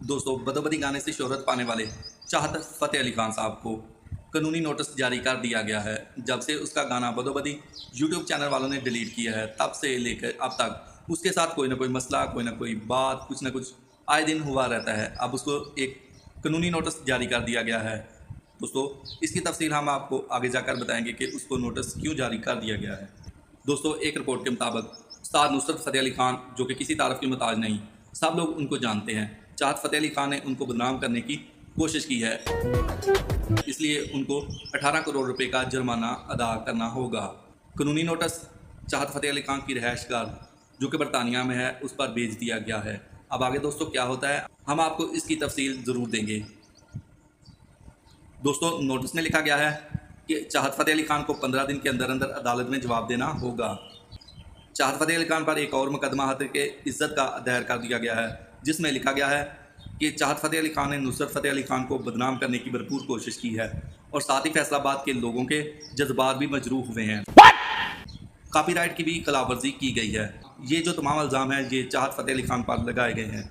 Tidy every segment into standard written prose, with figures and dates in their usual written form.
दोस्तों, बदोबदी गाने से शोहरत पाने वाले चाहत फ़तेह अली खान साहब को कानूनी नोटिस जारी कर दिया गया है। जब से उसका गाना बदोबदी यूट्यूब चैनल वालों ने डिलीट किया है, तब से लेकर अब तक उसके साथ कोई ना कोई मसला, कोई ना कोई बात, कुछ ना कुछ आए दिन हुआ रहता है। अब उसको एक कानूनी नोटिस जारी कर दिया गया है। दोस्तों, इसकी तफसील हम आपको आगे जाकर बताएंगे कि उसको नोटिस क्यों जारी कर दिया गया है। दोस्तों, एक रिपोर्ट के मुताबिक उस्ताद नुसरत फ़तेह अली खान, जो कि किसी तारफ़ की मोहताज नहीं, सब लोग उनको जानते हैं। चाहत फ़तेह अली खान ने उनको बदनाम करने की कोशिश की है, इसलिए उनको 18 करोड़ रुपए का जुर्माना अदा करना होगा। कानूनी नोटिस चाहत फ़तेह अली खान की रिहाइशगाह, जो कि बरतानिया में है, उस पर भेज दिया गया है। अब आगे दोस्तों क्या होता है, हम आपको इसकी तफसील ज़रूर देंगे। दोस्तों, नोटिस में लिखा गया है कि चाहत फ़तेह अली खान को 15 दिन के अंदर अंदर अदालत में जवाब देना होगा। चाहत फ़तेह अली खान पर एक और मुकदमा हत्या के इज्जत का दायर कर दिया गया है, जिसमें लिखा गया है कि चाहत फ़तेह अली खान ने नुसरत फ़तेह अली खान को बदनाम करने की भरपूर कोशिश की है और साथ ही फैसलाबाद के लोगों के जज्बात भी मजरूह हुए हैं। कॉपीराइट की भी खिलाफवर्जी की गई है। ये जो तमाम इल्ज़ाम हैं, ये चाहत फ़तेह अली खान पर लगाए गए हैं।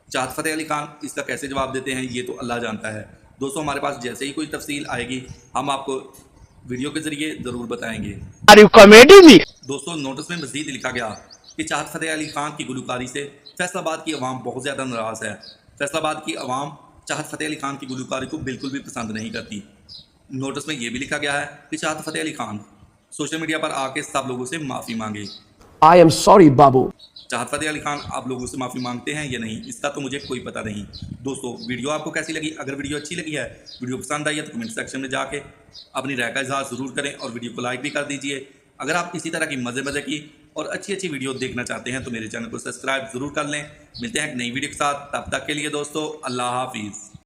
चाहत फ़तेह अली खान इसका कैसे जवाब देते हैं, ये तो अल्लाह जानता है। दोस्तों, हमारे पास जैसे ही कोई तफसील आएगी, हम आपको वीडियो के ज़रिए ज़रूर बताएंगे। कॉमेडी भी। दोस्तों, नोटिस में मज़ीद लिखा गया कि चाहत फ़तेह अली खान की गुलकारी से फैसलाबाद की आवाम बहुत ज़्यादा नाराज़ है। फैसलाबाद की आवाम चाहत फ़तेह अली खान की गुलकारी को बिल्कुल भी पसंद नहीं करती। नोटिस में ये भी लिखा गया है कि चाहत फ़तेह अली खान सोशल मीडिया पर आके सब लोगों से माफ़ी मांगे। आई एम सॉरी बाबू। चाहत फ़तेह अली खान आप लोगों से माफ़ी मांगते हैं या नहीं, इसका तो मुझे कोई पता नहीं। दोस्तों, वीडियो आपको कैसी लगी? अगर वीडियो अच्छी लगी है, वीडियो पसंद आई है, तो कमेंट सेक्शन में जाके अपनी राय का इजहार ज़रूर करें और वीडियो को लाइक भी कर दीजिए। अगर आप इसी तरह की मज़े की और अच्छी अच्छी वीडियो देखना चाहते हैं, तो मेरे चैनल को सब्सक्राइब ज़रूर कर लें। मिलते हैं एक नई वीडियो के साथ, तब तक के लिए दोस्तों, अल्लाह हाफिज़।